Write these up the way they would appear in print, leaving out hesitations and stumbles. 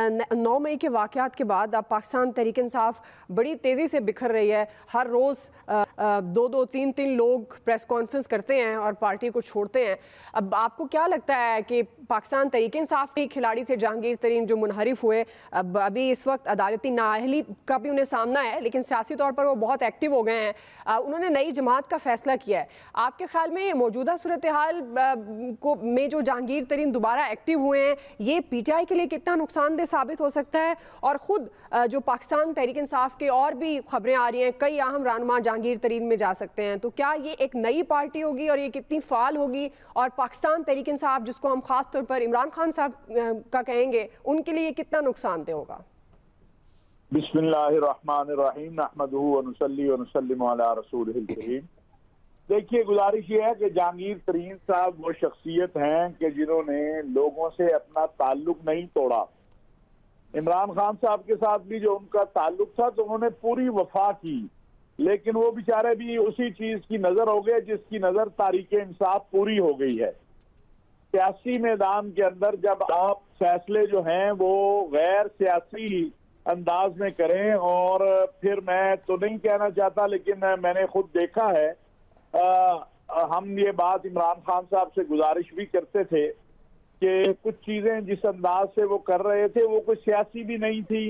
9 मई के वाक़यात के बाद अब पाकिस्तान तहरीक इंसाफ बड़ी तेज़ी से बिखर रही है। हर रोज़ 2-2, 3-3 लोग प्रेस कॉन्फ्रेंस करते हैं और पार्टी को छोड़ते हैं। अब आपको क्या लगता है कि पाकिस्तान तहरीक इंसाफ के खिलाड़ी थे जहांगीर तरीन जो मुनहरिफ हुए, अब अभी इस वक्त अदालती नाअहली का भी उन्हें सामना है, लेकिन सियासी तौर पर वो बहुत एक्टिव हो गए हैं। उन्होंने नई जमात का फैसला किया है। आपके ख्याल में मौजूदा सूरत हाल को में जो जहांगीर तरीन दोबारा एक्टिव हुए हैं, ये पीटीआई के लिए कितना नुकसानदेह साबित हो सकता है? और ख़ुद जो पाकिस्तान तहरीक इंसाफ के और भी खबरें आ रही हैं, कई अहम रहनुमा जहांगीर तरीन में जा सकते हैं, तो क्या ये एक नई पार्टी होगी और ये कितनी फ़ाल होगी? और पाकिस्तान तहरीक इंसाफ जिसको हम खास तौर पर इमरान खान साहब का कहेंगे, उनके लिए कितना नुकसानदेह होगा? बिस्मिल्लाहिर्रहमानिर्रहीम नहमदुहु व नुसल्ली व नुसल्लिमु अला रसूलिहिल करीम। देखिए, गुजारिश ये है कि जहांगीर तरीन साहब वो शख्सियत हैं कि जिन्होंने लोगों से अपना ताल्लुक नहीं तोड़ा। इमरान खान साहब के साथ भी जो उनका ताल्लुक था तो उन्होंने पूरी वफा की, लेकिन वो बेचारे भी उसी चीज की नजर हो गए जिसकी नजर तारीख इंसाफ पूरी हो गई है। सियासी मैदान के अंदर जब आप फैसले जो हैं वो गैर सियासी अंदाज में करें, और फिर मैं तो नहीं कहना चाहता लेकिन मैंने खुद देखा है, हम ये बात इमरान खान साहब से गुजारिश भी करते थे कि कुछ चीजें जिस अंदाज से वो कर रहे थे वो कोई सियासी भी नहीं थी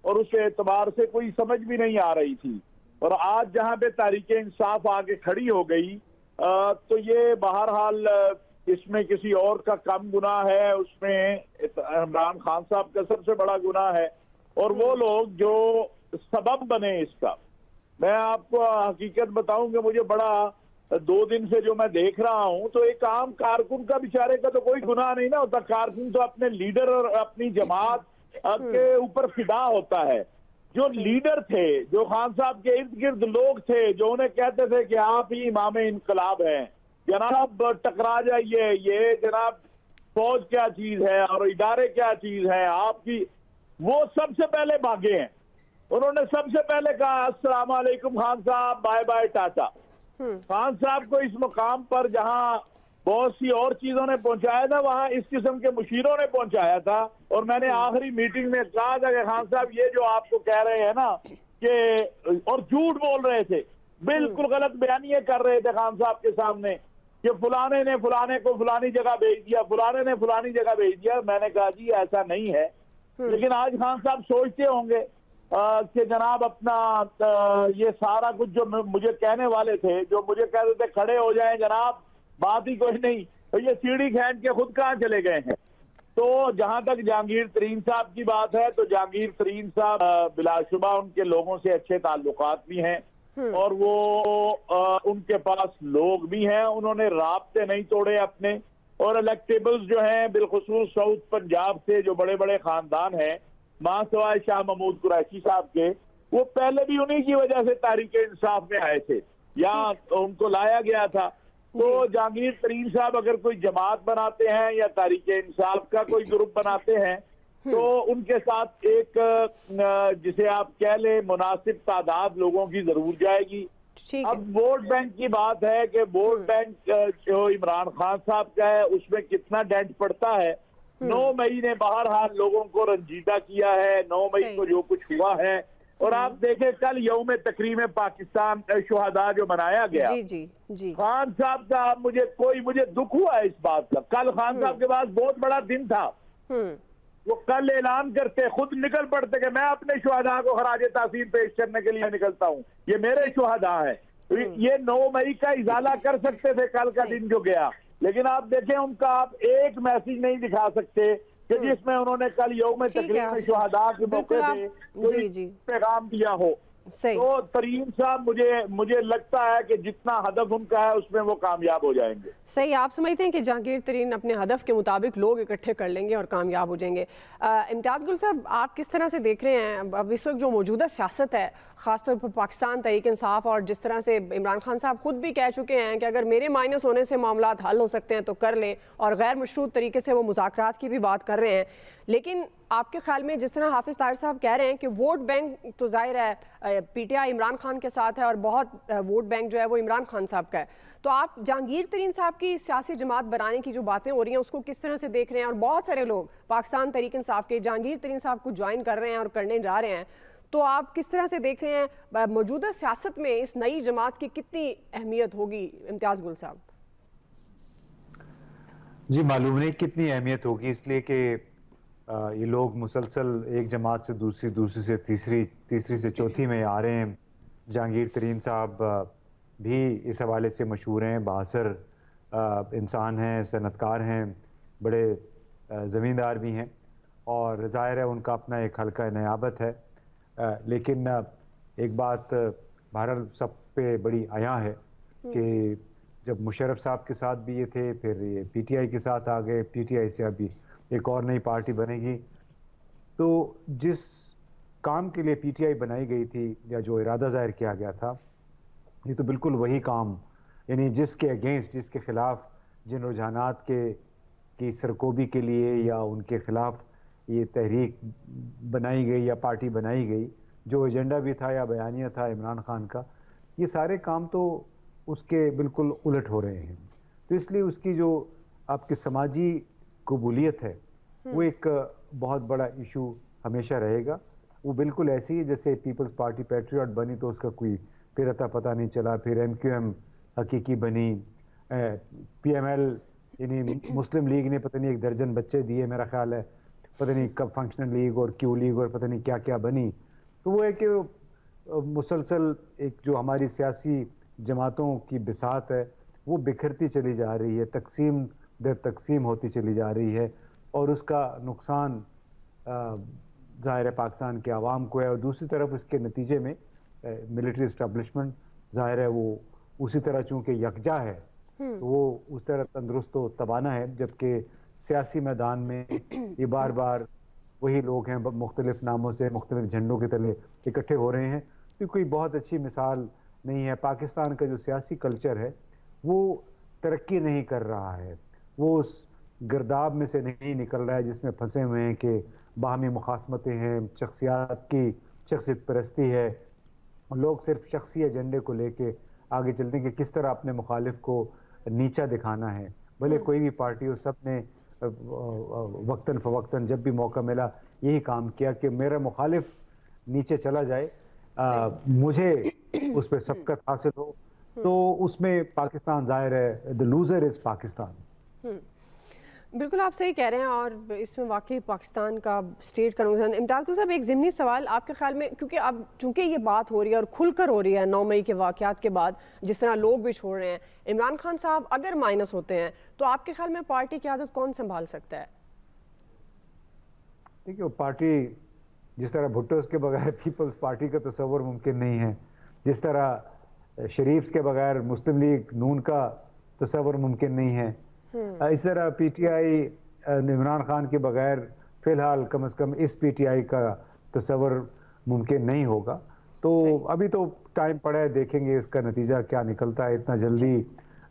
और उस एतबार से कोई समझ भी नहीं आ रही थी। और आज जहां पे तारीख इंसाफ आगे खड़ी हो गई तो ये बहरहाल इसमें किसी और का कम गुनाह है, उसमें इमरान खान साहब का सबसे बड़ा गुनाह है और वो लोग जो सबब बने इसका। मैं आपको हकीकत बताऊं कि मुझे बड़ा 2 दिन से जो मैं देख रहा हूं तो एक आम कारकुन का बेचारे का तो कोई गुनाह नहीं ना होता। कारकुन तो अपने लीडर और अपनी जमात के ऊपर फिदा होता है। जो लीडर थे, जो खान साहब के इर्द गिर्द लोग थे जो उन्हें कहते थे कि आप ही इमाम इनकलाब हैं, जनाब टकरा जाइए, ये जनाब फौज क्या चीज है और इदारे क्या चीज है आपकी, वो सबसे पहले भागे हैं। उन्होंने सबसे पहले कहा अस्सलाम वालेकुम खान साहब, बाय बाय टाटा। खान साहब को इस मुकाम पर जहां बहुत सी और चीजों ने पहुंचाया था वहां इस किस्म के मुशीरों ने पहुंचाया था। और मैंने आखिरी मीटिंग में कहा था कि खान साहब ये जो आपको कह रहे हैं ना कि, और झूठ बोल रहे थे, बिल्कुल गलत बयानियां कर रहे थे खान साहब के सामने कि फलाने ने फलाने को फलानी जगह भेज दिया, फलाने ने फलानी जगह भेज दिया। मैंने कहा जी ऐसा नहीं है। लेकिन आज खान साहब सोचते होंगे कि जनाब अपना ये सारा कुछ जो मुझे कहने वाले थे, जो मुझे कहते थे खड़े हो जाएं जनाब, बात ही कोई नहीं, तो ये सीढ़ी खींच के खुद कहाँ चले गए हैं। तो जहां तक जहांगीर तरीन साहब की बात है तो जहांगीर तरीन साहब बिलाशुबा उनके लोगों से अच्छे ताल्लुकात भी हैं और वो उनके पास लोग भी हैं, उन्होंने राब्ते नहीं तोड़े अपने। और इलेक्टेबल्स जो हैं बिलखुसूस साउथ पंजाब से जो बड़े बड़े खानदान हैं, मां सवाए शाह महमूद कुरैशी साहब के, वो पहले भी उन्हीं की वजह से तारीख इंसाफ में आए थे, यहाँ उनको लाया गया था। तो जहांगीर तरीन साहब अगर कोई जमात बनाते हैं या तारीख इंसाफ का कोई ग्रुप बनाते हैं तो उनके साथ एक जिसे आप कह ले मुनासिब तादाद लोगों की जरूर जाएगी। अब वोट बैंक की बात है कि वोट बैंक जो इमरान खान साहब का है उसमें कितना डेंट पड़ता है। 9 मई ने बहरहाल लोगों को रंजीदा किया है, 9 मई को जो कुछ हुआ है। और आप देखें कल यौम तकरीम पाकिस्तान शुहदा जो मनाया गया, जी खान साहब का मुझे दुख हुआ है इस बात का। कल खान साहब के पास बहुत बड़ा दिन था, वो कल ऐलान करते, खुद निकल पड़ते कि मैं अपने शुहदा को खराज तासीर पेश करने के लिए निकलता हूँ, ये मेरे शुहदा है। तो ये 9 मई का इजाला कर सकते थे कल का दिन जो गया, लेकिन आप देखें उनका आप एक मैसेज नहीं दिखा सकते कि जिसमें उन्होंने कल यौम तकरीम शुहदा के मौके पे कोई पैगाम दिया हो। तो तरीन साहब मुझे लगता है कि जितना हदफ उनका है उसमें वो कामयाब हो जाएंगे। सही, आप समझते हैं कि जहांगीर तरीन अपने हदफ के मुताबिक लोग इकट्ठे कर लेंगे और कामयाब हो जाएंगे? इम्तियाज़ गुल साहब, आप किस तरह से देख रहे हैं अब इस वक्त जो मौजूदा सियासत है, ख़ासतौर पर पाकिस्तान तहरीक इंसाफ, और जिस तरह से इमरान खान साहब खुद भी कह चुके हैं कि अगर मेरे माइनस होने से मामलात हल हो सकते हैं तो कर लें, और गैर मशरूत तरीके से वो मुज़ाकरात की भी बात कर रहे हैं, लेकिन आपके ख्याल में जिस तरह हाफिज ताहिर साहब कह रहे हैं कि वोट बैंक तो जाहिर है पीटीआई इमरान खान के साथ है और बहुत वोट बैंक जो है वो इमरान खान साहब का है, तो आप जहांगीर तरीन साहब की सियासी जमात बनाने की जो बातें हो रही हैं उसको किस तरह से देख रहे हैं? और बहुत सारे लोग पाकिस्तान तहरीक इंसाफ के जहांगीर तरीन साहब को ज्वाइन कर रहे हैं और करने जा रहे हैं, तो आप किस तरह से देख रहे हैं मौजूदा सियासत में इस नई जमात की कितनी अहमियत होगी? इम्तियाज गुल साहब जी, मालूम नहीं कितनी अहमियत होगी, इसलिए कि ये लोग मुसलसल एक जमात से दूसरी, दूसरी से तीसरी, तीसरी से चौथी में आ रहे हैं। जहांगीर तरीन साहब भी इस हवाले से मशहूर हैं, बासर इंसान हैं, सनतकार हैं, बड़े ज़मींदार भी हैं और ज़ाहिर है उनका अपना एक हल्का नयाबत है। लेकिन एक बात बहरहाल सब पे बड़ी आया है कि जब मुशर्रफ साहब के साथ भी ये थे, फिर ये पीटीआई के साथ आ गए, पीटीआई से अभी एक और नई पार्टी बनेगी, तो जिस काम के लिए पीटीआई बनाई गई थी या जो इरादा जाहिर किया गया था, ये तो बिल्कुल वही काम, यानी जिसके अगेंस्ट, जिसके खिलाफ, जिन रुझानात की सरकोबी के लिए या उनके खिलाफ ये तहरीक बनाई गई या पार्टी बनाई गई, जो एजेंडा भी था या बयानिया था इमरान खान का, ये सारे काम तो उसके बिल्कुल उलट हो रहे हैं। तो इसलिए उसकी जो आपकी समाजी कबूलियत है वो एक बहुत बड़ा इशू हमेशा रहेगा। वो बिल्कुल ऐसी है जैसे पीपल्स पार्टी पैट्रियट बनी तो उसका कोई फिर अता पता नहीं चला, फिर एमक्यूएम हकीकी बनी, पीएमएल यानी मुस्लिम लीग ने पता नहीं 1 दर्जन बच्चे दिए, मेरा ख्याल है, पता नहीं कब फंक्शनल लीग और क्यू लीग और पता नहीं क्या क्या बनी। तो वो है कि मुसलसल एक जो हमारी सियासी जमातों की बिसात है वो बिखरती चली जा रही है, तकसीम दर तकसीम होती चली जा रही है और उसका नुकसान ज़ाहिर है पाकिस्तान के आवाम को है। और दूसरी तरफ इसके नतीजे में मिलिट्री इस्टेब्लिशमेंट ज़ाहिर है वो उसी तरह चूँकि यकजा है तो वो उस तरह तंदुरुस्त व तवाना है, जबकि सियासी मैदान में ये बार बार वही लोग हैं मुख्तलिफ नामों से मुख्तलिफ झंडों के तले इकट्ठे हो रहे हैं। तो कोई बहुत अच्छी मिसाल नहीं है। पाकिस्तान का जो सियासी कल्चर है वो तरक्की नहीं कर रहा है, वो उस गिरदाब में से नहीं निकल रहा है जिसमें फंसे हुए हैं कि बाहमी मुखासमतें हैं, शख्सियत परस्ती है, लोग सिर्फ शख्सी एजेंडे को लेके आगे चलते हैं कि किस तरह अपने मुखालिफ को नीचा दिखाना है। भले कोई भी पार्टी हो, सब ने वक्तन फवक्तन जब भी मौका मिला यही काम किया कि मेरा मुखालिफ नीचे चला जाए, मुझे उस पर सबकत हासिल हो। तो उसमें पाकिस्तान जाहिर है द लूजर इज पाकिस्तान। बिल्कुल आप सही कह रहे हैं और इसमें वाकई पाकिस्तान का स्टेट का नुकसान। इम्तियाज़ साहब एक ज़िमनी सवाल आपके ख्याल में, क्योंकि अब चूंकि ये बात हो रही है और खुलकर हो रही है 9 मई के वाक़यात के बाद, जिस तरह लोग भी छोड़ रहे हैं, इमरान खान साहब अगर माइनस होते हैं तो आपके ख्याल में पार्टी की आदत कौन संभाल सकता है? देखिए, पार्टी जिस तरह भुट्टो के बगैर पीपल्स पार्टी का तस्वर मुमकिन नहीं है, जिस तरह शरीफ के बगैर मुस्लिम लीग नून का तस्वर मुमकिन नहीं है, इस तरह पीटीआई इमरान खान के बगैर फिलहाल कम से कम इस पीटीआई का तस्वर मुमकिन नहीं होगा। तो अभी तो टाइम पड़ा है, देखेंगे इसका नतीजा क्या निकलता है। इतना जल्दी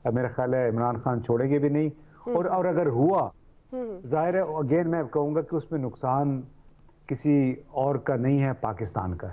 मेरा ख्याल है इमरान खान छोड़ेंगे भी नहीं, और अगर हुआ जाहिर है अगेन मैं कहूँगा कि उसमें नुकसान किसी और का नहीं है, पाकिस्तान का है।